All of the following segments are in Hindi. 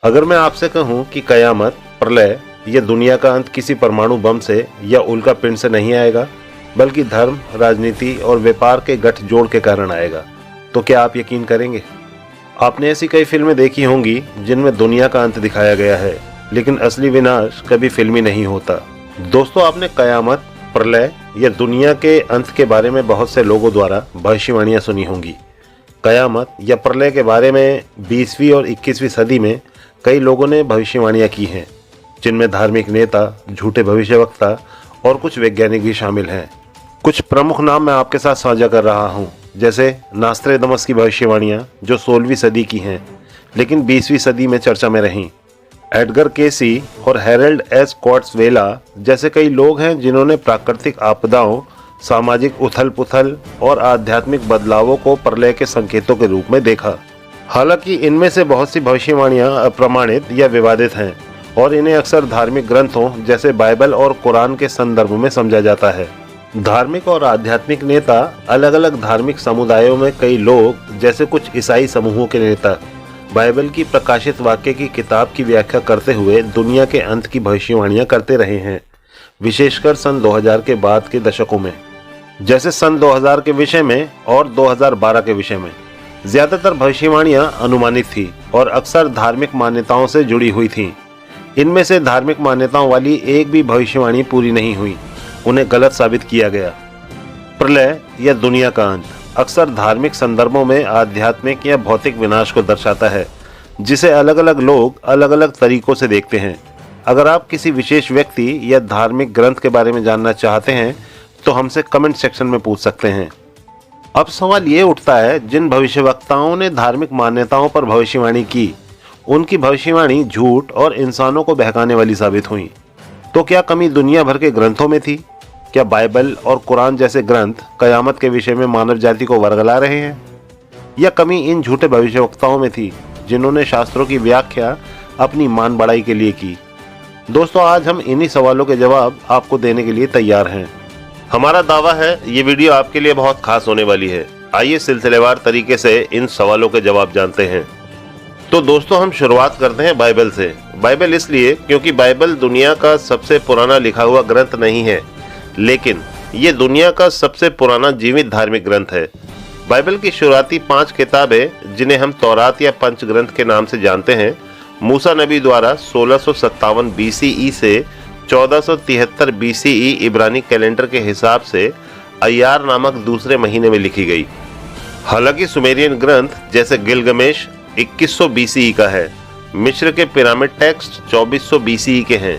अगर मैं आपसे कहूं कि कयामत, प्रलय या दुनिया का अंत किसी परमाणु बम से या उल्का पिंड से नहीं आएगा, बल्कि धर्म, राजनीति और व्यापार के गठजोड़ के कारण आएगा, तो क्या आप यकीन करेंगे? आपने ऐसी कई फिल्में देखी होंगी जिनमें दुनिया का अंत दिखाया गया है, लेकिन असली विनाश कभी फिल्मी नहीं होता। दोस्तों, आपने कयामत, प्रलय या दुनिया के अंत के बारे में बहुत से लोगों द्वारा भविष्यवाणियां सुनी होंगी। कयामत या प्रलय के बारे में 20वीं और 21वीं सदी में कई लोगों ने भविष्यवाणियां की हैं, जिनमें धार्मिक नेता, झूठे भविष्यवक्ता और कुछ वैज्ञानिक भी शामिल हैं। कुछ प्रमुख नाम मैं आपके साथ साझा कर रहा हूं, जैसे नास्त्रेदमस की भविष्यवाणियां जो 16वीं सदी की हैं, लेकिन 20वीं सदी में चर्चा में रहीं। एडगर केसी और हैरल्ड एस कॉट्सवेला जैसे कई लोग हैं जिन्होंने प्राकृतिक आपदाओं, सामाजिक उथल-पुथल और आध्यात्मिक बदलावों को प्रलय के संकेतों के रूप में देखा। हालांकि इनमें से बहुत सी भविष्यवाणियां अप्रमाणित या विवादित हैं और इन्हें अक्सर धार्मिक ग्रंथों जैसे बाइबल और कुरान के संदर्भ में समझा जाता है। धार्मिक और आध्यात्मिक नेता, अलग अलग धार्मिक समुदायों में कई लोग, जैसे कुछ ईसाई समूहों के नेता, बाइबल की प्रकाशित वाक्य की किताब की व्याख्या करते हुए दुनिया के अंत की भविष्यवाणियां करते रहे हैं, विशेषकर सन 2000 के बाद के दशकों में। जैसे सन 2000 के विषय में और 2012 के विषय में ज्यादातर भविष्यवाणियां अनुमानित थी और अक्सर धार्मिक मान्यताओं से जुड़ी हुई थीं। इनमें से धार्मिक मान्यताओं वाली एक भी भविष्यवाणी पूरी नहीं हुई, उन्हें गलत साबित किया गया। प्रलय या दुनिया का अंत अक्सर धार्मिक संदर्भों में आध्यात्मिक या भौतिक विनाश को दर्शाता है, जिसे अलग अलग लोग अलग अलग तरीकों से देखते हैं। अगर आप किसी विशेष व्यक्ति या धार्मिक ग्रंथ के बारे में जानना चाहते हैं तो हमसे कमेंट सेक्शन में पूछ सकते हैं। अब सवाल ये उठता है, जिन भविष्यवक्ताओं ने धार्मिक मान्यताओं पर भविष्यवाणी की, उनकी भविष्यवाणी झूठ और इंसानों को बहकाने वाली साबित हुई। तो क्या कमी दुनिया भर के ग्रंथों में थी? क्या बाइबल और कुरान जैसे ग्रंथ कयामत के विषय में मानव जाति को वर्गला रहे हैं? या कमी इन झूठे भविष्यवक्ताओं में थी जिन्होंने शास्त्रों की व्याख्या अपनी मान बढ़ाई के लिए की? दोस्तों, आज हम इन्हीं सवालों के जवाब आपको देने के लिए तैयार हैं। हमारा दावा है ये वीडियो आपके लिए बहुत खास होने वाली है। आइए सिलसिलेवार तरीके से इन सवालों के जवाब जानते हैं। तो दोस्तों, हम शुरुआत करते हैं बाइबल से। बाइबल इसलिए क्योंकि बाइबल दुनिया का सबसे पुराना लिखा हुआ ग्रंथ नहीं है, लेकिन ये दुनिया का सबसे पुराना जीवित धार्मिक ग्रंथ है। बाइबल की शुरुआती 5 किताबें, जिन्हें हम तौरात या पंच ग्रंथ के नाम से जानते हैं, मूसा नबी द्वारा 1657 BCE से 1473 BCE इब्रानी कैलेंडर के हिसाब से अय्यार नामक दूसरे महीने में लिखी गई। हालांकि सुमेरियन ग्रंथ जैसे गिलगमेश 2100 BCE का है, मिस्र के पिरामिड टेक्स्ट 2400 BCE के हैं,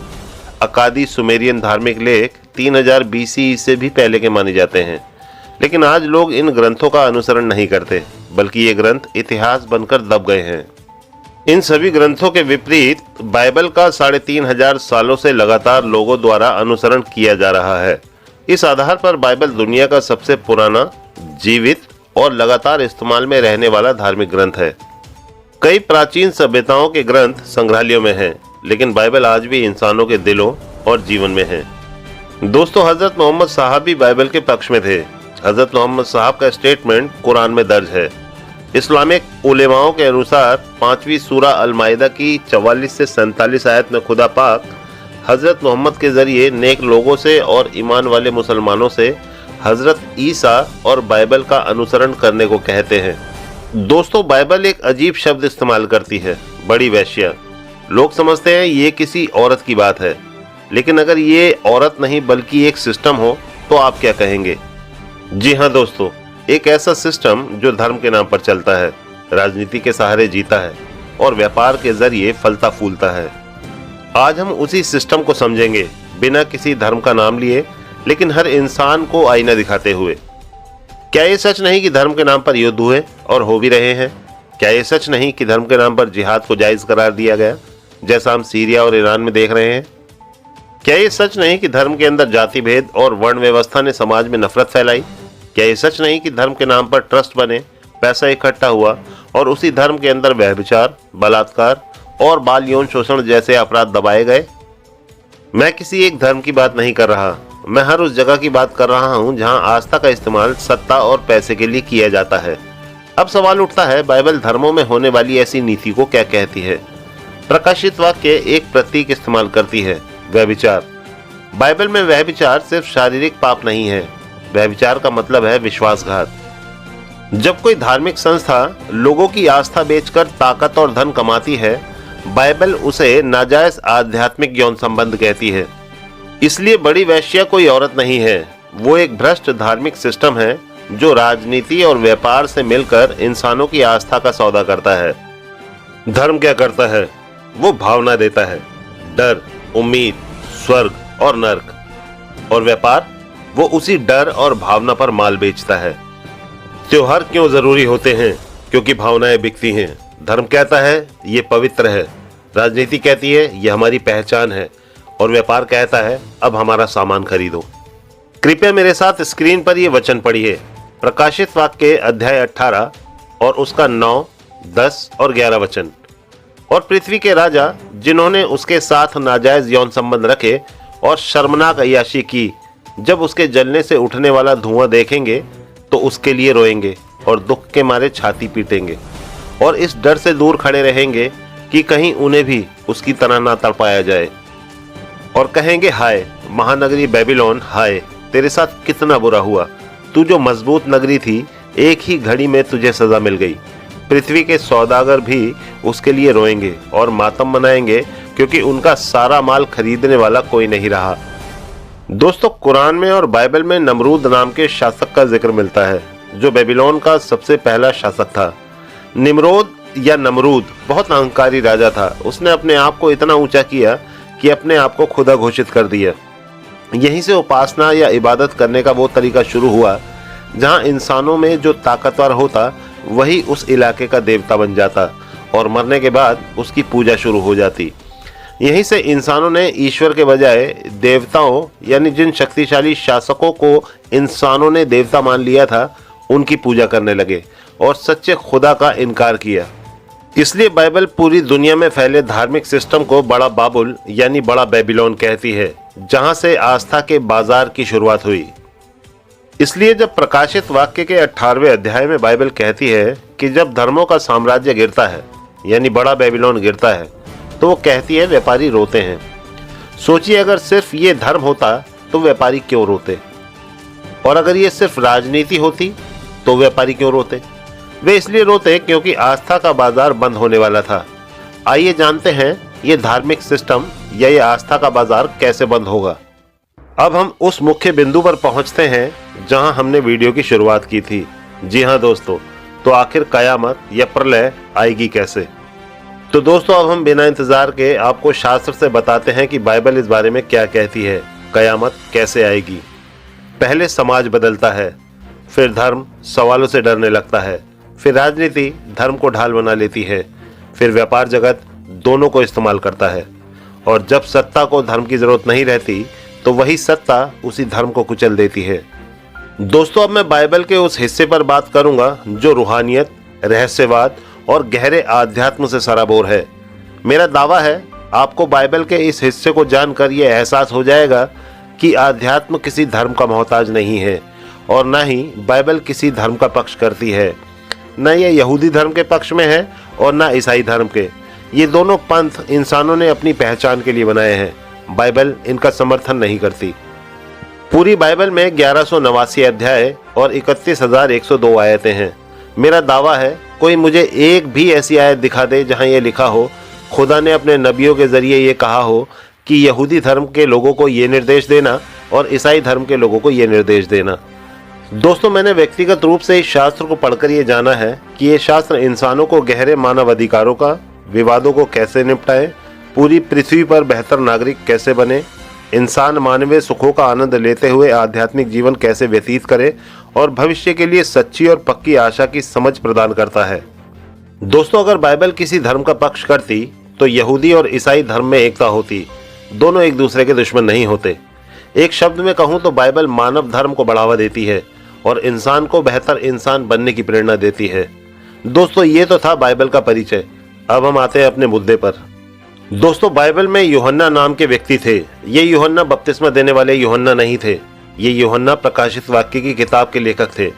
अकादी सुमेरियन धार्मिक लेख 3000 BCE से भी पहले के माने जाते हैं। लेकिन आज लोग इन ग्रंथों का अनुसरण नहीं करते, बल्कि ये ग्रंथ इतिहास बनकर दब गए हैं। इन सभी ग्रंथों के विपरीत बाइबल का 3500 सालों से लगातार लोगों द्वारा अनुसरण किया जा रहा है। इस आधार पर बाइबल दुनिया का सबसे पुराना, जीवित और लगातार इस्तेमाल में रहने वाला धार्मिक ग्रंथ है। कई प्राचीन सभ्यताओं के ग्रंथ संग्रहालयों में हैं, लेकिन बाइबल आज भी इंसानों के दिलों और जीवन में है। दोस्तों, हजरत मोहम्मद साहब भी बाइबल के पक्ष में थे। हजरत मोहम्मद साहब का स्टेटमेंट कुरान में दर्ज है। इस्लामिक उलेमाओं के अनुसार 5वीं सूरा अल-माइदा की 44 से 47 आयत में खुदा पाक हजरत मोहम्मद के जरिए नेक लोगों से और ईमान वाले मुसलमानों से हजरत ईसा और बाइबल का अनुसरण करने को कहते हैं। दोस्तों, बाइबल एक अजीब शब्द इस्तेमाल करती है, बड़ी वेश्या। लोग समझते हैं ये किसी औरत की बात है, लेकिन अगर ये औरत नहीं बल्कि एक सिस्टम हो तो आप क्या कहेंगे? जी हाँ दोस्तों, एक ऐसा सिस्टम जो धर्म के नाम पर चलता है, राजनीति के सहारे जीता है और व्यापार के जरिए फलता फूलता है। आज हम उसी सिस्टम को समझेंगे, बिना किसी धर्म का नाम लिए, लेकिन हर इंसान को आईना दिखाते हुए। क्या ये सच नहीं कि धर्म के नाम पर युद्ध हुए और हो भी रहे हैं? क्या ये सच नहीं कि धर्म के नाम पर जिहाद को जायज करार दिया गया, जैसा हम सीरिया और ईरान में देख रहे हैं? क्या ये सच नहीं कि धर्म के अंदर जाति भेद और वर्ण व्यवस्था ने समाज में नफरत फैलाई? क्या ये सच नहीं कि धर्म के नाम पर ट्रस्ट बने, पैसा इकट्ठा हुआ और उसी धर्म के अंदर व्यभिचार, बलात्कार और बाल यौन शोषण जैसे अपराध दबाए गए? मैं किसी एक धर्म की बात नहीं कर रहा, मैं हर उस जगह की बात कर रहा हूं जहां आस्था का इस्तेमाल सत्ता और पैसे के लिए किया जाता है। अब सवाल उठता है, बाइबल धर्मों में होने वाली ऐसी नीति को क्या कहती है? प्रकाशित वाक्य एक प्रतीक इस्तेमाल करती है, व्यभिचार। बाइबल में व्यभिचार सिर्फ शारीरिक पाप नहीं है, व्यभिचार का मतलब है विश्वासघात। जब कोई धार्मिक संस्था लोगों की आस्था बेचकर ताकत और धन कमाती है, बाइबल उसे नाजायज आध्यात्मिक यौन संबंध कहती है। इसलिए बड़ी वेश्या कोई औरत नहीं है, वो एक भ्रष्ट धार्मिक सिस्टम है जो राजनीति और व्यापार से मिलकर इंसानों की आस्था का सौदा करता है। धर्म क्या करता है? वो भावना देता है, डर, उम्मीद, स्वर्ग और नर्क। और व्यापार, वो उसी डर और भावना पर माल बेचता है। त्योहार क्यों जरूरी होते हैं? क्योंकि भावनाएं बिकती हैं। धर्म कहता है ये पवित्र है, राजनीति कहती है ये हमारी पहचान है, और व्यापार कहता है अब हमारा सामान खरीदो। कृपया मेरे साथ स्क्रीन पर ये वचन पढ़िए, प्रकाशित वाक्य अध्याय 18 और उसका 9, 10 और 11 वचन। और पृथ्वी के राजा जिन्होंने उसके साथ नाजायज यौन संबंध रखे और शर्मनाक अय्याशी की, जब उसके जलने से उठने वाला धुआं देखेंगे तो उसके लिए रोएंगे और दुख के मारे छाती पीटेंगे और इस डर से दूर खड़े रहेंगे कि कहीं उन्हें भी उसकी तरह ना तड़पाया जाए। और कहेंगे, हाय महानगरी बेबीलोन, हाय तेरे साथ कितना बुरा हुआ। तू जो मजबूत नगरी थी, एक ही घड़ी में तुझे सजा मिल गई। पृथ्वी के सौदागर भी उसके लिए रोएंगे और मातम मनाएंगे, क्योंकि उनका सारा माल खरीदने वाला कोई नहीं रहा। दोस्तों, कुरान में और बाइबल में नमरूद नाम के शासक का जिक्र मिलता है, जो बेबीलोन का सबसे पहला शासक था। निम्रोद या नमरूद बहुत अहंकारी राजा था। उसने अपने आप को इतना ऊंचा किया कि अपने आप को खुदा घोषित कर दिया। यहीं से उपासना या इबादत करने का वो तरीका शुरू हुआ जहां इंसानों में जो ताकतवर होता वही उस इलाके का देवता बन जाता और मरने के बाद उसकी पूजा शुरू हो जाती। यहीं से इंसानों ने ईश्वर के बजाय देवताओं, यानी जिन शक्तिशाली शासकों को इंसानों ने देवता मान लिया था, उनकी पूजा करने लगे और सच्चे खुदा का इनकार किया। इसलिए बाइबल पूरी दुनिया में फैले धार्मिक सिस्टम को बड़ा बाबुल यानी बड़ा बेबीलोन कहती है, जहां से आस्था के बाजार की शुरुआत हुई। इसलिए जब प्रकाशित वाक्य के 18वें अध्याय में बाइबल कहती है कि जब धर्मों का साम्राज्य गिरता है, यानी बड़ा बेबीलोन गिरता है, तो वो कहती है व्यापारी रोते हैं। सोचिए, अगर सिर्फ ये धर्म होता तो व्यापारी क्यों रोते, और अगर ये सिर्फ राजनीति होती तो व्यापारी क्यों रोते? वे इसलिए रोते क्योंकि आस्था का बाजार बंद होने वाला था। आइए जानते हैं ये धार्मिक सिस्टम या ये आस्था का बाजार कैसे बंद होगा। अब हम उस मुख्य बिंदु पर पहुंचते हैं जहां हमने वीडियो की शुरुआत की थी। जी हाँ दोस्तों, तो आखिर कयामत या प्रलय आएगी कैसे? तो दोस्तों, अब हम बिना इंतजार के आपको शास्त्र से बताते हैं कि बाइबल इस बारे में क्या कहती है, कयामत कैसे आएगी। पहले समाज बदलता है, फिर धर्म सवालों से डरने लगता है, फिर राजनीति धर्म को ढाल बना लेती है, फिर व्यापार जगत दोनों को इस्तेमाल करता है, और जब सत्ता को धर्म की जरूरत नहीं रहती तो वही सत्ता उसी धर्म को कुचल देती है। दोस्तों, अब मैं बाइबल के उस हिस्से पर बात करूंगा जो रूहानियत, रहस्यवाद और गहरे आध्यात्म से सराबोर है। मेरा दावा है आपको बाइबल के इस हिस्से को जानकर यह एहसास हो जाएगा कि आध्यात्म किसी धर्म का मोहताज नहीं है, और न ही बाइबल किसी धर्म का पक्ष करती है। न ये यहूदी धर्म के पक्ष में है और न ईसाई धर्म के। ये दोनों पंथ इंसानों ने अपनी पहचान के लिए बनाए हैं। बाइबल इनका समर्थन नहीं करती। पूरी बाइबल में 1189 अध्याय और 31,102 आयतें हैं। मेरा दावा है कोई मुझे एक भी ऐसी आयत दिखा दे जहां ये लिखा हो खुदा ने अपने नबियों के जरिए ये कहा हो कि यहूदी धर्म के लोगों को ये निर्देश देना और ईसाई धर्म के लोगों को ये निर्देश देना। दोस्तों, मैंने व्यक्तिगत रूप से इस शास्त्र को पढ़कर ये जाना है कि ये शास्त्र इंसानों को गहरे मानव अधिकारों का, विवादों को कैसे निपटाए, पूरी पृथ्वी पर बेहतर नागरिक कैसे बने, इंसान मानवीय सुखों का आनंद लेते हुए आध्यात्मिक जीवन कैसे व्यतीत करे और भविष्य के लिए सच्ची और पक्की आशा की समझ प्रदान करता है। दोस्तों, अगर बाइबल किसी धर्म का पक्ष करती तो यहूदी और ईसाई धर्म में एकता होती। दोनों एक दूसरे के दुश्मन नहीं होते। एक शब्द में कहूँ तो बाइबल मानव धर्म को बढ़ावा देती है और इंसान को बेहतर इंसान बनने की प्रेरणा देती है। दोस्तों, ये तो था बाइबल का परिचय। अब हम आते हैं अपने मुद्दे पर। दोस्तों, बाइबल में यूहन्ना नाम के व्यक्ति थे। ये यूहन्ना बपतिस्मा देने वाले यूहन्ना नहीं थे। ये यूहन्ना प्रकाशित वाक्य की किताब के लेखक थे।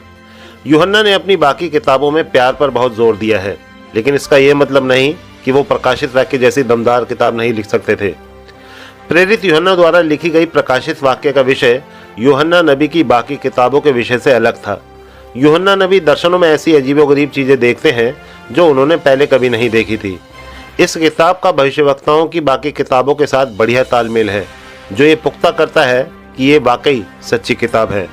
यूहन्ना ने अपनी बाकी किताबों में प्यार पर बहुत जोर दिया है, लेकिन इसका यह मतलब नहीं कि वो प्रकाशित वाक्य जैसी दमदार किताब नहीं लिख सकते थे। प्रेरित यूहन्ना द्वारा लिखी गई प्रकाशित वाक्य का विषय यूहन्ना नबी की बाकी किताबों के विषय से अलग था। यूहन्ना नबी दर्शनों में ऐसी अजीबोगरीब चीजें देखते हैं जो उन्होंने पहले कभी नहीं देखी थी। इस किताब का भविष्यवक्ताओं की बाकी किताबों के साथ बढ़िया तालमेल है, जो ये पुख्ता करता है कि ये वाकई सच्ची किताब है।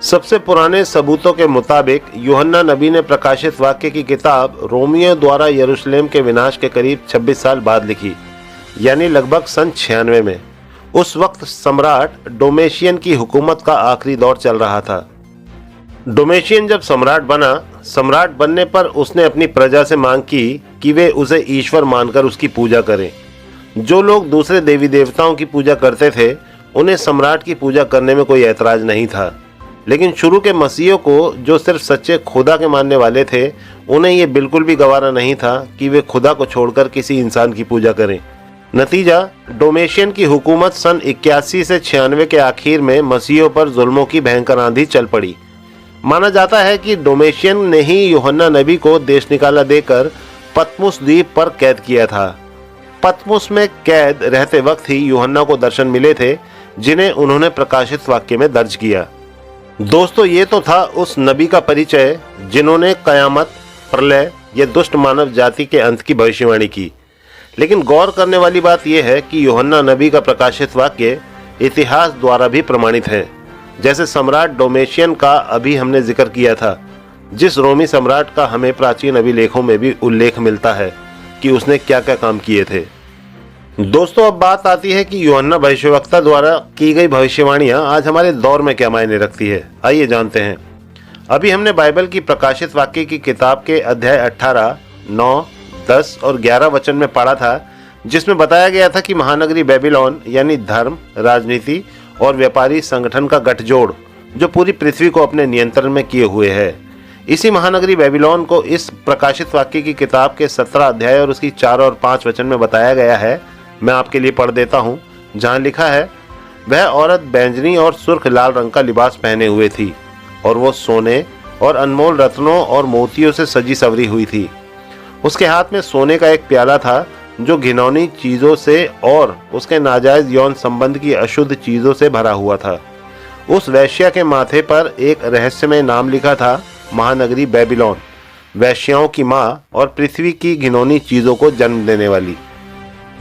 सबसे पुराने सबूतों के मुताबिक यूहन्ना नबी ने प्रकाशित वाक्य की किताब रोमियों द्वारा यरूशलेम के विनाश के करीब 26 साल बाद लिखी, यानी लगभग सन 96 में। उस वक्त सम्राट डोमेशियन की हुकूमत का आखिरी दौर चल रहा था। डोमेशियन जब सम्राट बना, सम्राट बनने पर उसने अपनी प्रजा से मांग की कि वे उसे ईश्वर मानकर उसकी पूजा करें। जो लोग दूसरे देवी देवताओं की पूजा करते थे, उन्हें सम्राट की पूजा करने में कोई ऐतराज नहीं था, लेकिन शुरू के मसीहों को, जो सिर्फ सच्चे खुदा के मानने वाले थे, उन्हें यह बिल्कुल भी गवारा नहीं था कि वे खुदा को छोड़कर किसी इंसान की पूजा करें। नतीजा, डोमेशियन की हुकूमत सन 81 से 96 के आखिर में मसीहों पर जुल्मों की भयंकर आंधी चल पड़ी। माना जाता है कि डोमेशियन ने ही यूहन्ना नबी को देश निकाला देकर पतमुस द्वीप पर कैद किया था। पतमुस में कैद रहते वक्त ही यूहन्ना को दर्शन मिले थे, जिन्हें उन्होंने प्रकाशित वाक्य में दर्ज किया। दोस्तों, ये तो था उस नबी का परिचय जिन्होंने कयामत, प्रलय या दुष्ट मानव जाति के अंत की भविष्यवाणी की। लेकिन गौर करने वाली बात यह है कि यूहन्ना नबी का प्रकाशित वाक्य इतिहास द्वारा भी प्रमाणित है। जैसे सम्राट डोमेशियन का अभी हमने जिक्र किया था, जिस रोमी सम्राट का हमें प्राचीन अभिलेखों में भी उल्लेख मिलता है कि उसने क्या क्या काम किए थे। दोस्तों, अब बात आती है कि यूहन्ना भविष्यवक्ता द्वारा की गई भविष्यवाणियां आज हमारे दौर में क्या मायने रखती है, आइए जानते हैं। अभी हमने बाइबल की प्रकाशित वाक्य की किताब के अध्याय 18, 9, 10 और 11 वचन में पढ़ा था, जिसमें बताया गया था कि महानगरी बेबीलोन यानी धर्म, राजनीति और व्यापारी संगठन का गठजोड़ जो पूरी पृथ्वी को अपने नियंत्रण में किए हुए है। इसी महानगरी बेबीलोन को इस प्रकाशित वाक्य की किताब के 17 अध्याय और उसकी 4 और 5 वचन में बताया गया है। मैं आपके लिए पढ़ देता हूँ, जहाँ लिखा है, वह औरत बैंजनी और सुर्ख लाल रंग का लिबास पहने हुए थी और वो सोने और अनमोल रत्नों और मोतियों से सजी सवरी हुई थी। उसके हाथ में सोने का एक प्याला था जो घिनौनी चीजों से और उसके नाजायज यौन संबंध की अशुद्ध चीजों से भरा हुआ था। उस वैश्या के माथे पर एक रहस्यमय नाम लिखा था, महानगरी बेबीलोन, वैश्याओं की माँ और पृथ्वी की घिनौनी चीजों को जन्म देने वाली।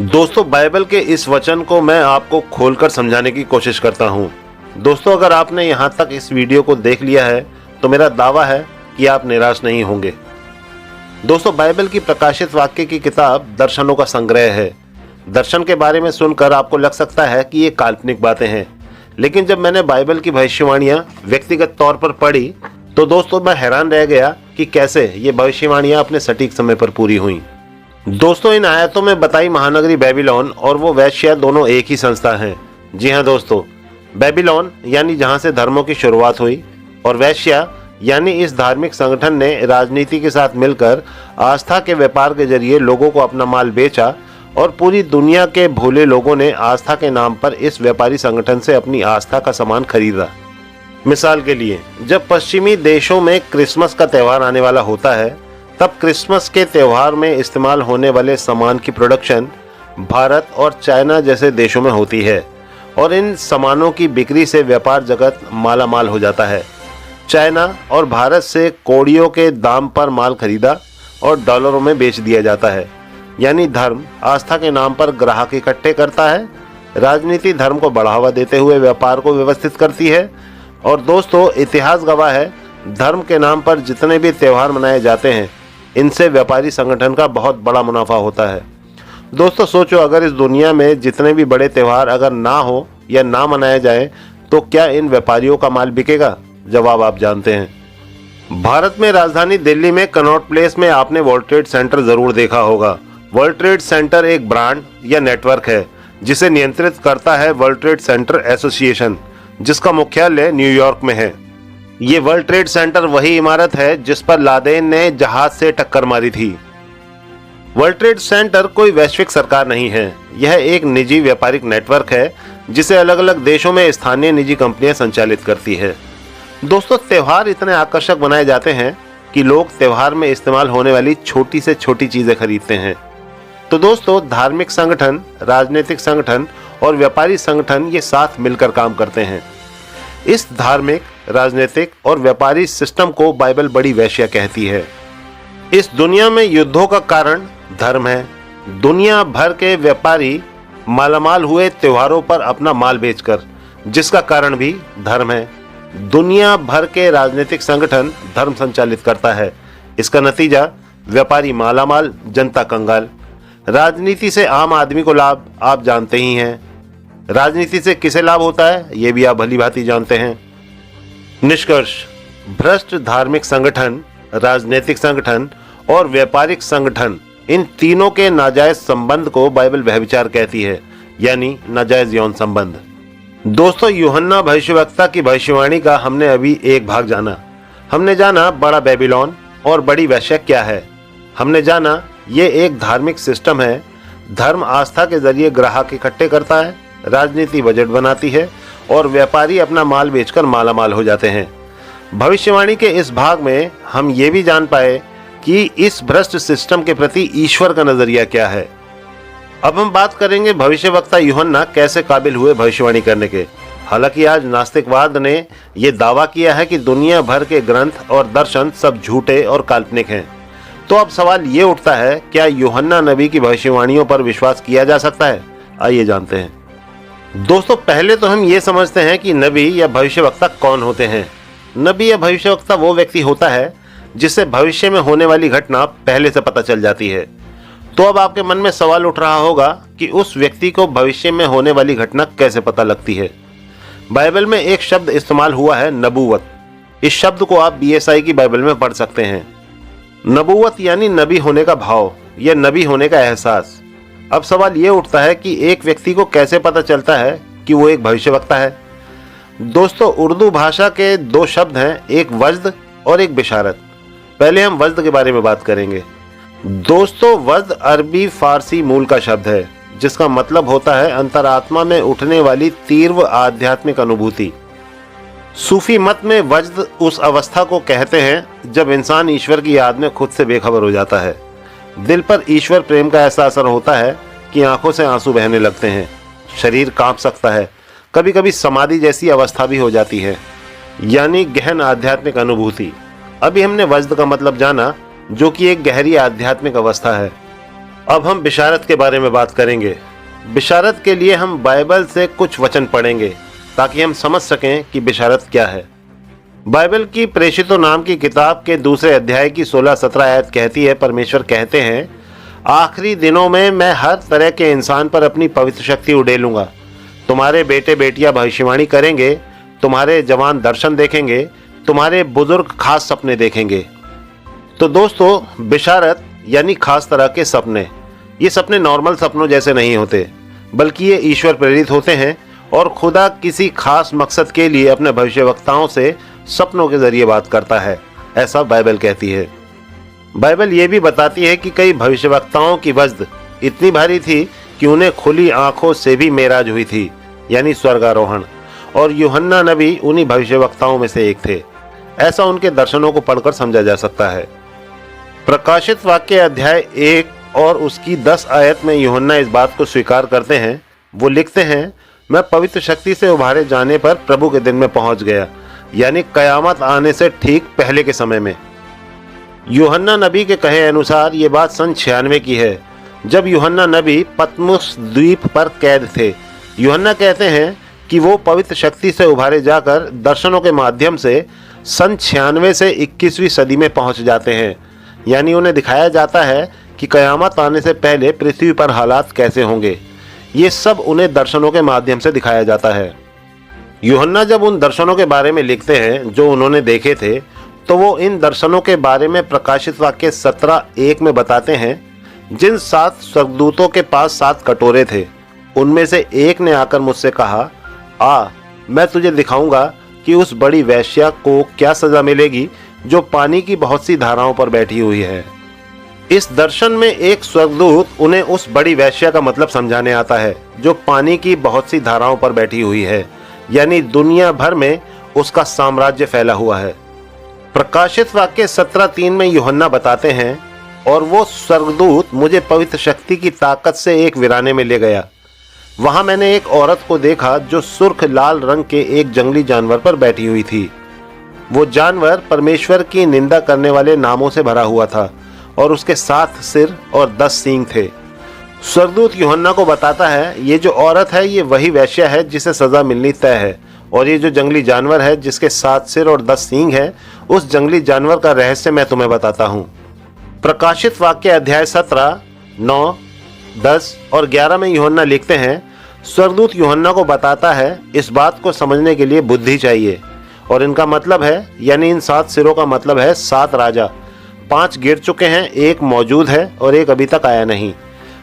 दोस्तों, बाइबल के इस वचन को मैं आपको खोलकर समझाने की कोशिश करता हूँ। दोस्तों, अगर आपने यहाँ तक इस वीडियो को देख लिया है तो मेरा दावा है कि आप निराश नहीं होंगे। दोस्तों, बाइबल की प्रकाशित वाक्य की किताब दर्शनों का संग्रह है। दर्शन के बारे में सुनकर आपको लग सकता है कि ये काल्पनिक बातें हैं, लेकिन जब मैंने बाइबल की भविष्यवाणियां व्यक्तिगत तौर पर पढ़ी तो दोस्तों मैं हैरान रह गया कि कैसे ये भविष्यवाणियां अपने सटीक समय पर पूरी हुई। दोस्तों, इन आयतों में बताई महानगरी बेबीलोन और वो वैश्या दोनों एक ही संस्था हैं। जी हाँ दोस्तों, बेबीलोन यानी जहाँ से धर्मों की शुरुआत हुई, और वैश्या यानी इस धार्मिक संगठन ने राजनीति के साथ मिलकर आस्था के व्यापार के जरिए लोगों को अपना माल बेचा और पूरी दुनिया के भोले लोगों ने आस्था के नाम पर इस व्यापारी संगठन से अपनी आस्था का सामान खरीदा। मिसाल के लिए, जब पश्चिमी देशों में क्रिसमस का त्यौहार आने वाला होता है, तब क्रिसमस के त्यौहार में इस्तेमाल होने वाले सामान की प्रोडक्शन भारत और चाइना जैसे देशों में होती है और इन सामानों की बिक्री से व्यापार जगत मालामाल हो जाता है। चाइना और भारत से कौड़ियों के दाम पर माल खरीदा और डॉलरों में बेच दिया जाता है। यानी धर्म आस्था के नाम पर ग्राहक इकट्ठे करता है, राजनीति धर्म को बढ़ावा देते हुए व्यापार को व्यवस्थित करती है। और दोस्तों, इतिहास गवाह है, धर्म के नाम पर जितने भी त्यौहार मनाए जाते हैं, इनसे व्यापारी संगठन का बहुत बड़ा मुनाफा होता है। दोस्तों सोचो, अगर इस दुनिया में जितने भी बड़े त्यौहार अगर ना हो या ना मनाए जाएं, तो क्या इन व्यापारियों का माल बिकेगा? जवाब आप जानते हैं। भारत में राजधानी दिल्ली में कनॉट प्लेस में आपने वर्ल्ड ट्रेड सेंटर जरूर देखा होगा। वर्ल्ड ट्रेड सेंटर एक ब्रांड या नेटवर्क है जिसे नियंत्रित करता है वर्ल्ड ट्रेड सेंटर एसोसिएशन, जिसका मुख्यालय न्यूयॉर्क में है। ये वर्ल्ड ट्रेड सेंटर वही इमारत है जिस पर लादेन ने जहाज से टक्कर मारी थी। वर्ल्ड ट्रेड सेंटर कोई वैश्विक सरकार नहीं है, यह एक निजी व्यापारिक नेटवर्क है जिसे अलग अलग देशों में स्थानीय निजी कंपनियां संचालित करती है। दोस्तों, त्यौहार इतने आकर्षक बनाए जाते हैं कि लोग त्यौहार में इस्तेमाल होने वाली छोटी से छोटी चीजें खरीदते हैं। तो दोस्तों, धार्मिक संगठन, राजनीतिक संगठन और व्यापारी संगठन ये साथ मिलकर काम करते हैं। इस धार्मिक, राजनीतिक और व्यापारी सिस्टम को बाइबल बड़ी वेश्या कहती है। इस दुनिया में युद्धों का कारण धर्म है। दुनिया भर के व्यापारी मालामाल हुए त्योहारों पर अपना माल बेचकर, जिसका कारण भी धर्म है। दुनिया भर के राजनीतिक संगठन धर्म संचालित करता है। इसका नतीजा व्यापारी मालामाल, जनता कंगाल। राजनीति से आम आदमी को लाभ आप जानते ही हैं। राजनीति से किसे लाभ होता है ये भी आप भली भांति जानते हैं। निष्कर्ष, भ्रष्ट धार्मिक संगठन, राजनीतिक संगठन और व्यापारिक संगठन, इन तीनों के नाजायज संबंध को बाइबल व्यभिचार कहती है, यानी नाजायज यौन संबंध। दोस्तों, यूहन्ना भविष्यवक्ता की भविष्यवाणी का हमने अभी एक भाग जाना। हमने जाना बड़ा बेबीलोन और बड़ी वेश्या क्या है। हमने जाना ये एक धार्मिक सिस्टम है। धर्म आस्था के जरिए ग्राहक इकट्ठे करता है, राजनीति बजट बनाती है और व्यापारी अपना माल बेचकर मालामाल हो जाते हैं। भविष्यवाणी के इस भाग में हम ये भी जान पाए कि इस भ्रष्ट सिस्टम के प्रति ईश्वर का नजरिया क्या है। अब हम बात करेंगे भविष्यवक्ता यूहन्ना कैसे काबिल हुए भविष्यवाणी करने के। हालांकि आज नास्तिकवाद ने यह दावा किया है कि दुनिया भर के ग्रंथ और दर्शन सब झूठे और काल्पनिक हैं। तो अब सवाल ये उठता है, क्या यूहन्ना नबी की भविष्यवाणियों पर विश्वास किया जा सकता है? आइए जानते हैं। दोस्तों, पहले तो हम ये समझते हैं कि नबी या भविष्यवक्ता कौन होते हैं। नबी या भविष्यवक्ता वो व्यक्ति होता है जिससे भविष्य में होने वाली घटना पहले से पता चल जाती है। तो अब आपके मन में सवाल उठ रहा होगा कि उस व्यक्ति को भविष्य में होने वाली घटना कैसे पता लगती है। बाइबल में एक शब्द इस्तेमाल हुआ है, नबूवत। इस शब्द को आप BSI की बाइबल में पढ़ सकते हैं। नबूवत यानी नबी होने का भाव या नबी होने का एहसास। अब सवाल ये उठता है कि एक व्यक्ति को कैसे पता चलता है कि वो एक भविष्यवक्ता है। दोस्तों, उर्दू भाषा के दो शब्द हैं, एक वज्द और एक बिशारत। पहले हम वज्द के बारे में बात करेंगे। दोस्तों, वज्द अरबी फारसी मूल का शब्द है, जिसका मतलब होता है अंतरात्मा में उठने वाली तीव्र आध्यात्मिक अनुभूति। सूफी मत में वज्द उस अवस्था को कहते हैं जब इंसान ईश्वर की याद में खुद से बेखबर हो जाता है। दिल पर ईश्वर प्रेम का ऐसा असर होता है कि आंखों से आंसू बहने लगते हैं, शरीर कांप सकता है, कभी कभी समाधि जैसी अवस्था भी हो जाती है, यानी गहन आध्यात्मिक अनुभूति। अभी हमने वज्द का मतलब जाना, जो कि एक गहरी आध्यात्मिक अवस्था है। अब हम बिशारत के बारे में बात करेंगे। बिशारत के लिए हम बाइबल से कुछ वचन पढ़ेंगे ताकि हम समझ सकें कि बिशारत क्या है। बाइबल की प्रेषितों नाम की किताब के 2 अध्याय की 16-17 आयत कहती है, परमेश्वर कहते हैं, आखिरी दिनों में मैं हर तरह के इंसान पर अपनी पवित्र शक्ति उड़ेलूंगा। तुम्हारे बेटे बेटियां भविष्यवाणी करेंगे, तुम्हारे जवान दर्शन देखेंगे, तुम्हारे बुजुर्ग खास सपने देखेंगे। तो दोस्तों, बिशारत यानी खास तरह के सपने। ये सपने नॉर्मल सपनों जैसे नहीं होते, बल्कि ये ईश्वर प्रेरित होते हैं और खुदा किसी खास मकसद के लिए अपने भविष्यवक्ताओं से सपनों के जरिए बात करता है, ऐसा बाइबल कहती है। बाइबल ये भी बताती है कि कई भविष्यवक्ताओं की वज्द इतनी भारी थी कि उन्हें खुली आंखों से भी मेराज हुई थी, यानी स्वर्गारोहण, और यूहन्ना नबी उन्हीं भविष्यवक्ताओं में से एक थे। ऐसा उनके दर्शनों को पढ़कर समझा जा सकता है। प्रकाशित वाक्य अध्याय 1 और उसकी 10 आयत में यूहन्ना इस बात को स्वीकार करते हैं। वो लिखते हैं, मैं पवित्र शक्ति से उभारे जाने पर प्रभु के दिन में पहुंच गया, यानी कयामत आने से ठीक पहले के समय में। यूहन्ना नबी के कहे अनुसार ये बात सन 96 की है, जब यूहन्ना नबी पतमुस द्वीप पर कैद थे। यूहन्ना कहते हैं कि वो पवित्र शक्ति से उभारे जाकर दर्शनों के माध्यम से सन 96 से 21वीं सदी में पहुंच जाते हैं, यानी उन्हें दिखाया जाता है कि कयामत आने से पहले पृथ्वी पर हालात कैसे होंगे। ये सब उन्हें दर्शनों के माध्यम से दिखाया जाता है। यूहन्ना जब उन दर्शनों के बारे में लिखते हैं जो उन्होंने देखे थे, तो वो इन दर्शनों के बारे में प्रकाशित वाक्य 17:1 में बताते हैं, जिन 7 स्वर्गदूतों के पास 7 कटोरे थे, उनमें से एक ने आकर मुझसे कहा, आ, मैं तुझे दिखाऊंगा कि उस बड़ी वेश्या को क्या सजा मिलेगी जो पानी की बहुत सी धाराओं पर बैठी हुई है। इस दर्शन में एक स्वर्गदूत उन्हें उस बड़ी वेश्या का मतलब समझाने आता है जो पानी की बहुत सी धाराओं पर बैठी हुई है, यानी दुनिया भर में उसका साम्राज्य फैला हुआ है। प्रकाशित वाक्य 17:3 में यूहन्ना बताते हैं, और वो स्वर्गदूत मुझे पवित्र शक्ति की ताकत से एक वीराने में ले गया। वहां मैंने एक औरत को देखा जो सुर्ख लाल रंग के एक जंगली जानवर पर बैठी हुई थी। वो जानवर परमेश्वर की निंदा करने वाले नामों से भरा हुआ था और उसके 7 सिर और 10 सींग थे। स्वर्गदूत यूहन्ना को बताता है, ये जो औरत है ये वही वेश्या है जिसे सजा मिलनी तय है, और ये जो जंगली जानवर है जिसके 7 सिर और 10 सींग है, उस जंगली जानवर का रहस्य मैं तुम्हें बताता हूँ। प्रकाशित वाक्य अध्याय 17, 9, 10 और 11 में यूहन्ना लिखते हैं, स्वर्गदूत यूहन्ना को बताता है इस बात को समझने के लिए बुद्धि चाहिए, और इनका मतलब है, यानी इन 7 सिरों का मतलब है 7 राजा। 5 गिर चुके हैं, एक मौजूद है और एक अभी तक आया नहीं।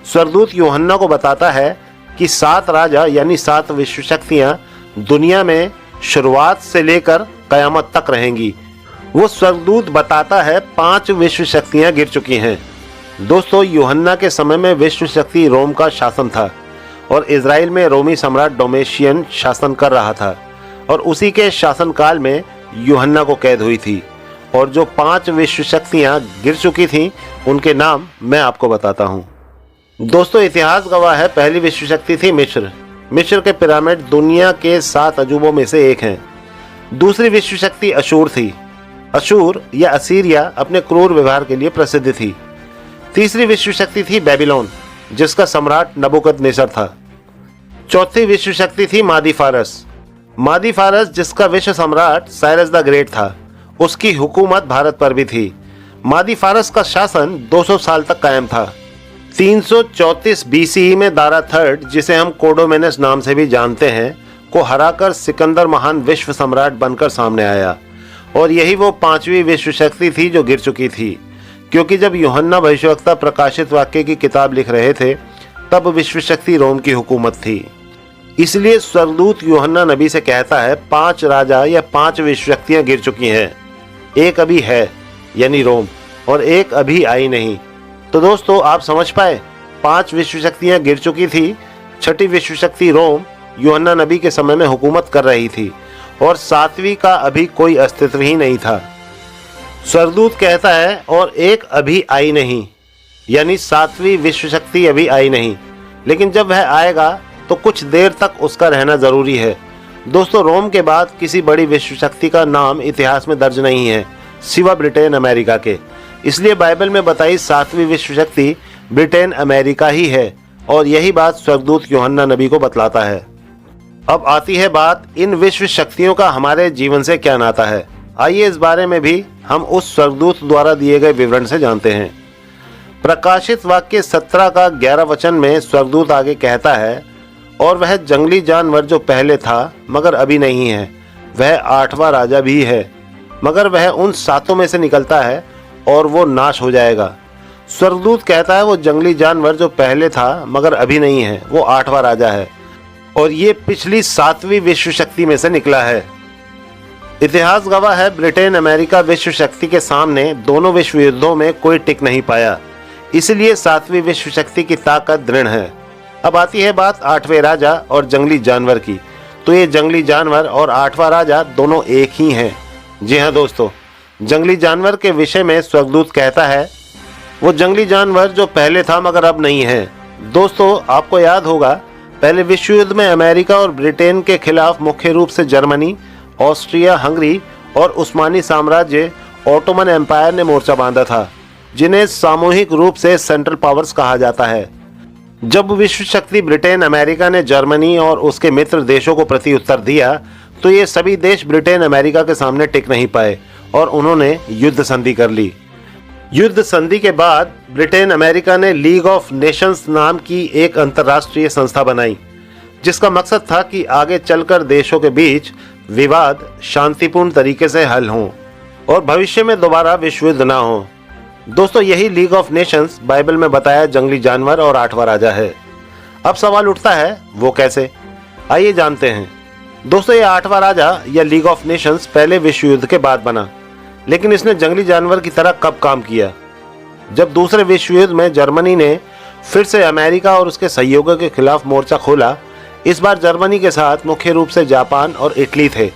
स्वर्गदूत यूहन्ना को बताता है कि 7 राजा यानी 7 विश्व शक्तियाँ दुनिया में शुरुआत से लेकर कयामत तक रहेंगी। वो स्वर्गदूत बताता है 5 विश्व शक्तियाँ गिर चुकी हैं। दोस्तों, यूहन्ना के समय में विश्व शक्ति रोम का शासन था और इजराइल में रोमी सम्राट डोमेशियन शासन कर रहा था, और उसी के शासनकाल में यूहन्ना को कैद हुई थी। और जो 5 विश्व शक्तियाँ गिर चुकी थीं उनके नाम मैं आपको बताता हूँ। दोस्तों, इतिहास गवाह है, पहली विश्व शक्ति थी मिस्र। मिस्र के पिरामिड दुनिया के 7 अजूबों में से एक हैं। दूसरी विश्व शक्ति अशूर थी। अशूर या असीरिया अपने क्रूर व्यवहार के लिए प्रसिद्ध थी। तीसरी विश्व शक्ति थी बेबीलोन, जिसका सम्राट नबूकदनेस्सर था। चौथी विश्व शक्ति थी मादी फारस। मादी फारस, जिसका विश्व सम्राट साइरस द ग्रेट था, उसकी हुकूमत भारत पर भी थी। मादी फारस का शासन 200 साल तक कायम था। 334 BCE में दारा थर्ड, जिसे हम कोडोमेनस नाम से भी जानते हैं, को हराकर सिकंदर महान विश्व सम्राट बनकर सामने आया, और यही वो 5वीं विश्व शक्ति थी जो गिर चुकी थी। क्योंकि जब यूहन्ना भविष्यवक्ता प्रकाशित वाक्य की किताब लिख रहे थे तब विश्व शक्ति रोम की हुकूमत थी। इसलिए स्वर्गदूत यूहन्ना नबी से कहता है 5 राजा या 5 विश्व शक्तियाँ गिर चुकी हैं, एक अभी है यानी रोम, और एक अभी आई नहीं। तो दोस्तों, आप समझ पाए, 5 विश्व शक्तियाँ गिर चुकी थी। 6ठी विश्व शक्ति रोम यूहन्ना नबी के समय में हुकूमत कर रही थी, और 7वीं का अभी कोई अस्तित्व ही नहीं था। स्वर्गदूत कहता है और एक अभी आई नहीं, यानी 7वीं विश्व शक्ति अभी आई नहीं, लेकिन जब वह आएगा तो कुछ देर तक उसका रहना जरूरी है। दोस्तों, रोम के बाद किसी बड़ी विश्व शक्ति का नाम इतिहास में दर्ज नहीं है सिवा ब्रिटेन अमेरिका के। इसलिए बाइबल में बताई 7वीं विश्व शक्ति ब्रिटेन अमेरिका ही है, और यही बात स्वर्गदूत यूहन्ना नबी को बतलाता है। अब आती है बात, इन विश्व शक्तियों का हमारे जीवन से क्या नाता है। आइए इस बारे में भी हम उस स्वर्गदूत द्वारा दिए गए विवरण से जानते हैं। प्रकाशित वाक्य 17 का 11 वचन में स्वर्गदूत आगे कहता है, और वह जंगली जानवर जो पहले था मगर अभी नहीं है, वह 8वां राजा भी है, मगर वह उन 7 में से निकलता है और वो नाश हो जाएगा। स्वर्गदूत कहता है वो जंगली जानवर जो पहले था मगर अभी नहीं है, वो 8वां राजा है, और ये पिछली 7वीं विश्व शक्ति में से निकला है। इतिहास गवाह है, ब्रिटेन अमेरिका विश्व शक्ति के सामने दोनों विश्व युद्धों में कोई टिक नहीं पाया, इसलिए 7वीं विश्व शक्ति की ताकत दृढ़ है। अब आती है बात 8वें राजा और जंगली जानवर की। तो ये जंगली जानवर और 8वां राजा दोनों एक ही हैं। जी हाँ दोस्तों, जंगली जानवर के विषय में स्वर्गदूत कहता है वो जंगली जानवर जो पहले था मगर अब नहीं है। दोस्तों, आपको याद होगा, पहले विश्व युद्ध में अमेरिका और ब्रिटेन के खिलाफ मुख्य रूप से जर्मनी, ऑस्ट्रिया हंगरी और उस्मानी साम्राज्य ऑटोमन एम्पायर ने मोर्चा बांधा था, जिन्हें सामूहिक रूप से सेंट्रल पावर्स कहा जाता है। जब विश्व शक्ति ब्रिटेन अमेरिका ने जर्मनी और उसके मित्र देशों को प्रत्युत्तर दिया तो ये सभी देश ब्रिटेन अमेरिका के सामने टिक नहीं पाए और उन्होंने युद्ध संधि कर ली। युद्ध संधि के बाद ब्रिटेन अमेरिका ने लीग ऑफ नेशंस नाम की एक अंतर्राष्ट्रीय संस्था बनाई, जिसका मकसद था कि आगे चलकर देशों के बीच विवाद शांतिपूर्ण तरीके से हल हों और भविष्य में दोबारा विश्व युद्ध ना हो। दोस्तों, यही लीग ऑफ नेशंस बाइबल में बताया जंगली जानवर और 8वां राजा है। अब सवाल उठता है वो कैसे, आइए जानते हैं। दोस्तों, ये 8वां राजा या लीग ऑफ नेशंस पहले विश्व युद्ध के बाद बना, लेकिन इसने जंगली जानवर की तरह कब काम किया? जब दूसरे विश्व युद्ध में जर्मनी ने फिर से अमेरिका और उसके सहयोगियों के खिलाफ मोर्चा खोला। इस बार जर्मनी के साथ मुख्य रूप से जापान और इटली थे।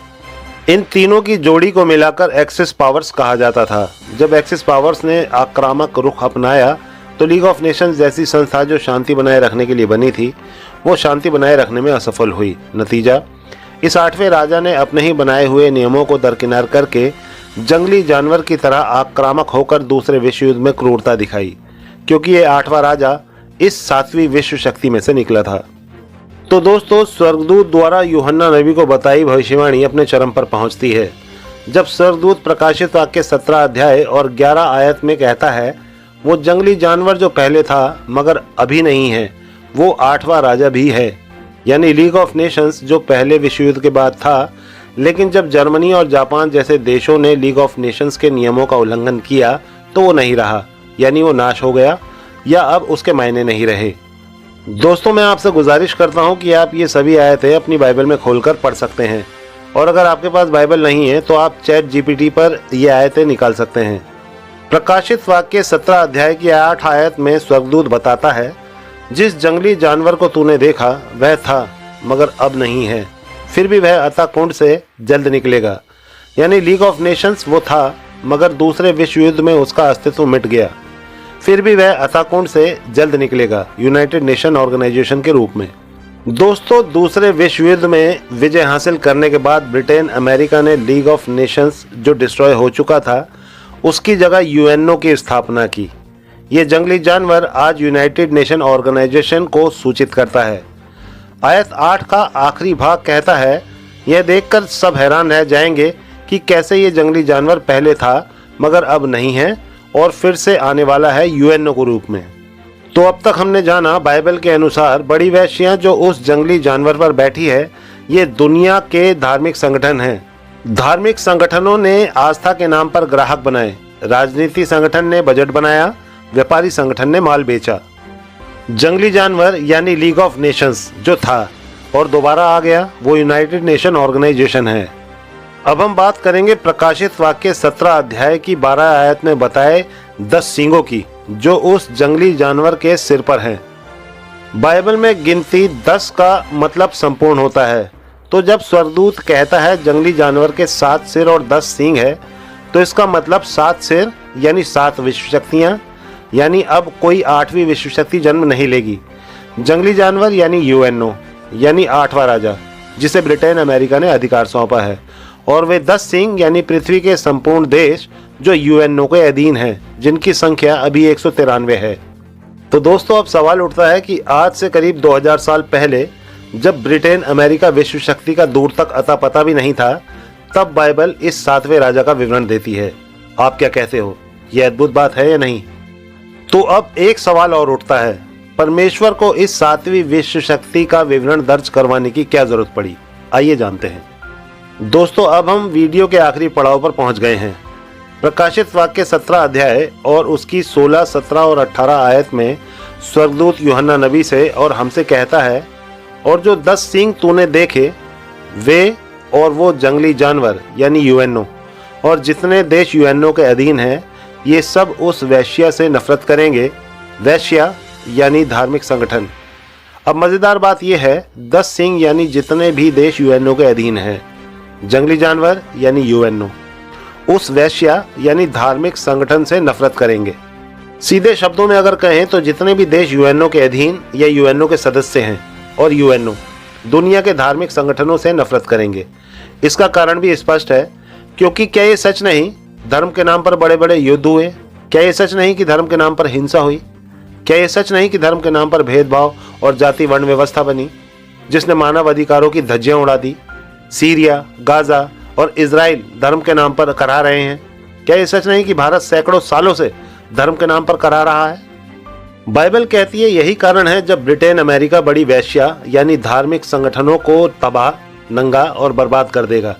इन तीनों की जोड़ी को मिलाकर एक्सिस पावर्स कहा जाता था। जब एक्सिस पावर्स ने आक्रामक रुख अपनाया तो लीग ऑफ नेशंस जैसी संस्था जो शांति बनाए रखने के लिए बनी थी, वो शांति बनाए रखने में असफल हुई। नतीजा, इस 8वें राजा ने अपने ही बनाए हुए नियमों को दरकिनार करके जंगली जानवर की तरह आक्रामक होकर दूसरे विश्व युद्ध में क्रूरता दिखाई, क्योंकि ये 8वां राजा इस 7वीं विश्व शक्ति में से निकला था। तो दोस्तों, स्वर्गदूत द्वारा यूहन्ना नबी को बताई भविष्यवाणी अपने चरम पर पहुंचती है जब स्वर्गदूत प्रकाशित वाक्य 17 अध्याय और 11 आयत में कहता है, वो जंगली जानवर जो पहले था मगर अभी नहीं है, वो 8वां राजा भी है। यानी लीग ऑफ नेशंस जो पहले विश्व युद्ध के बाद था, लेकिन जब जर्मनी और जापान जैसे देशों ने लीग ऑफ नेशंस के नियमों का उल्लंघन किया तो वो नहीं रहा, यानी वो नाश हो गया या अब उसके मायने नहीं रहे। दोस्तों, मैं आपसे गुजारिश करता हूं कि आप ये सभी आयतें अपनी बाइबल में खोलकर पढ़ सकते हैं, और अगर आपके पास बाइबल नहीं है तो आप चैट जीपीटी पर ये आयतें निकाल सकते हैं। प्रकाशित वाक्य 17 अध्याय की 8 आयत में स्वर्गदूत बताता है, जिस जंगली जानवर को तूने देखा वह था मगर अब नहीं है, फिर भी वह अतः कुंड से जल्द निकलेगा। यानी लीग ऑफ नेशंस वो था मगर दूसरे विश्व युद्ध में उसका अस्तित्व मिट गया, फिर भी वह अतः कुंड से जल्द निकलेगा, यूनाइटेड नेशन ऑर्गेनाइजेशन के रूप में। दोस्तों, दूसरे विश्व युद्ध में विजय हासिल करने के बाद ब्रिटेन अमेरिका ने लीग ऑफ नेशंस जो डिस्ट्रॉय हो चुका था उसकी जगह यूएनओ की स्थापना की। ये जंगली जानवर आज यूनाइटेड नेशन ऑर्गेनाइजेशन को सूचित करता है। आयत 8 का आखिरी भाग कहता है, यह देखकर सब हैरान रह जाएंगे कि कैसे ये जंगली जानवर पहले था मगर अब नहीं है और फिर से आने वाला है यूएनओ के रूप में। तो अब तक हमने जाना बाइबल के अनुसार बड़ी वेश्या जो उस जंगली जानवर पर बैठी है, ये दुनिया के धार्मिक संगठन हैं। धार्मिक संगठनों ने आस्था के नाम पर ग्राहक बनाए, राजनीति संगठन ने बजट बनाया, व्यापारी संगठन ने माल बेचा। जंगली जानवर यानी लीग ऑफ नेशंस जो था और दोबारा आ गया, वो यूनाइटेड नेशन ऑर्गेनाइजेशन है। अब हम बात करेंगे प्रकाशित वाक्य 17 अध्याय की 12 आयत में बताए 10 सींगों की, जो उस जंगली जानवर के सिर पर हैं। बाइबल में गिनती 10 का मतलब संपूर्ण होता है, तो जब स्वर्गदूत कहता है जंगली जानवर के 7 सिर और 10 सींग है, तो इसका मतलब 7 सिर यानी 7 विश्व शक्तियाँ, यानी अब कोई 8वीं विश्व शक्ति जन्म नहीं लेगी। जंगली जानवर यानी यूएनओ यानी 8वां राजा, जिसे ब्रिटेन अमेरिका ने अधिकार सौंपा है, और वे 10 सींग यानी पृथ्वी के संपूर्ण देश जो यूएनओ के अधीन हैं, जिनकी संख्या अभी 193 है। तो दोस्तों, अब सवाल उठता है कि आज से करीब 2000 साल पहले जब ब्रिटेन अमेरिका विश्व शक्ति का दूर तक अता पता भी नहीं था, तब बाइबल इस 7वें राजा का विवरण देती है। आप क्या कहते हो, यह अद्भुत बात है या नहीं? तो अब एक सवाल और उठता है, परमेश्वर को इस 7वीं विश्व शक्ति का विवरण दर्ज करवाने की क्या जरूरत पड़ी? आइए जानते हैं। दोस्तों, अब हम वीडियो के आखिरी पड़ाव पर पहुंच गए हैं। प्रकाशित वाक्य 17 अध्याय और उसकी 16, 17 और 18 आयत में स्वर्गदूत यूहन्ना नबी से और हमसे कहता है, और जो 10 सींग तूने देखे वे और वो जंगली जानवर यानी यूएनओ और जितने देश यूएनओ के अधीन हैं, ये सब उस वैश्या से नफरत करेंगे। वैश्या यानी धार्मिक संगठन। अब मज़ेदार बात यह है, 10 सींग यानी जितने भी देश यूएनओ के अधीन हैं, जंगली जानवर यानी यूएनओ उस वैश्या यानी धार्मिक संगठन से नफरत करेंगे। सीधे शब्दों में अगर कहें तो जितने भी देश यूएनओ के अधीन या यूएनओ के सदस्य हैं और यूएनओ दुनिया के धार्मिक संगठनों से नफरत करेंगे। इसका कारण भी स्पष्ट है, क्योंकि क्या ये सच नहीं धर्म के नाम पर बड़े बड़े युद्ध हुए? क्या ये सच नहीं कि धर्म के नाम पर हिंसा हुई? क्या ये सच नहीं कि धर्म के नाम पर भेदभाव और जाति वर्ण व्यवस्था बनी, जिसने मानव अधिकारों की धज्जियां उड़ा दी? सीरिया, गाजा और इजराइल धर्म के नाम पर करा रहे हैं। क्या ये सच नहीं कि भारत सैकड़ों सालों से धर्म के नाम पर करा रहा है? बाइबल कहती है यही कारण है जब ब्रिटेन अमेरिका बड़ी वैश्या यानी धार्मिक संगठनों को तबाह, नंगा और बर्बाद कर देगा।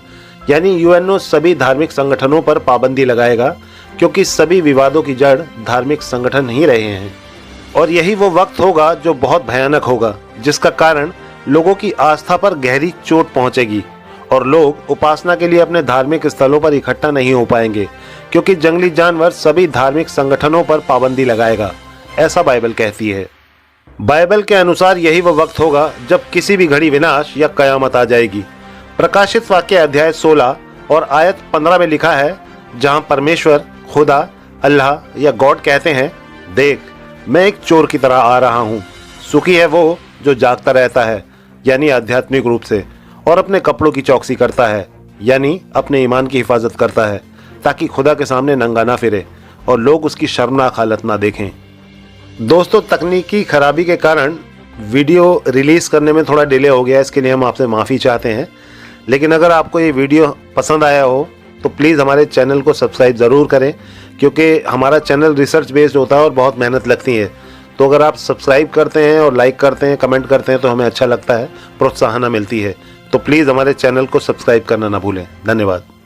यानी यूएनओ सभी धार्मिक संगठनों पर पाबंदी लगाएगा, क्योंकि सभी विवादों की जड़ धार्मिक संगठन ही रहे हैं। और यही वो वक्त होगा जो बहुत भयानक होगा, जिसका कारण लोगों की आस्था पर गहरी चोट पहुंचेगी और लोग उपासना के लिए अपने धार्मिक स्थलों पर इकट्ठा नहीं हो पाएंगे, क्योंकि जंगली जानवर सभी धार्मिक संगठनों पर पाबंदी लगाएगा, ऐसा बाइबल कहती है। बाइबल के अनुसार यही वो वक्त होगा जब किसी भी घड़ी विनाश या कयामत आ जाएगी। प्रकाशित वाक्य अध्याय 16 और आयत 15 में लिखा है, जहां परमेश्वर, खुदा, अल्लाह या गॉड कहते हैं, देख मैं एक चोर की तरह आ रहा हूँ। सुखी है वो जो जागता रहता है, यानी आध्यात्मिक रूप से, और अपने कपड़ों की चौकसी करता है, यानी अपने ईमान की हिफाजत करता है, ताकि खुदा के सामने नंगा ना फिरे और लोग उसकी शर्मनाक हालत ना देखें। दोस्तों, तकनीकी खराबी के कारण वीडियो रिलीज़ करने में थोड़ा डिले हो गया, इसके लिए हम आपसे माफ़ी चाहते हैं। लेकिन अगर आपको ये वीडियो पसंद आया हो तो प्लीज़ हमारे चैनल को सब्सक्राइब ज़रूर करें, क्योंकि हमारा चैनल रिसर्च बेस्ड होता है और बहुत मेहनत लगती है। तो अगर आप सब्सक्राइब करते हैं और लाइक करते हैं, कमेंट करते हैं तो हमें अच्छा लगता है, प्रोत्साहन मिलती है। तो प्लीज़ हमारे चैनल को सब्सक्राइब करना ना भूलें। धन्यवाद।